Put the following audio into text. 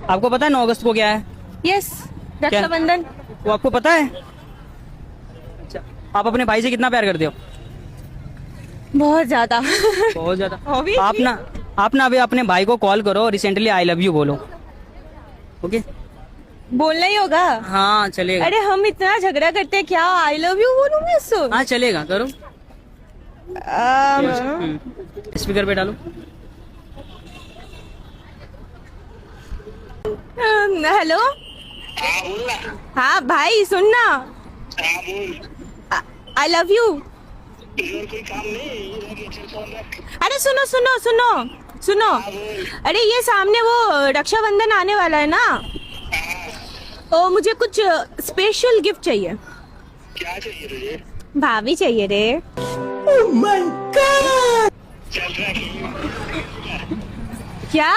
आपको पता है 9 अगस्त को क्या है? यस, रक्षाबंधन। वो आपको पता है? अच्छा, आप अपने भाई से कितना प्यार करते हो? बहुत ज्यादा। बहुत ज्यादा। Obviously। आप ना अभी अपने भाई को कॉल करो, रिसेंटली आई लव यू बोलो। ओके? बोलना ही होगा। हाँ चलेगा। अरे हम इतना झगड़ा करते हैं, क्या आई लव यू बोलूंगी उसको? हाँ चलेगा, करो। स्पीकर पे डालो। हेलो। हाँ भाई सुनना, आई लव यू। अरे सुनो सुनो सुनो सुनो, अरे ये सामने वो रक्षाबंधन आने वाला है ना, तो मुझे कुछ स्पेशल गिफ्ट चाहिए। क्या चाहिए तुझे? भाभी चाहिए रे। चल रहा है क्या?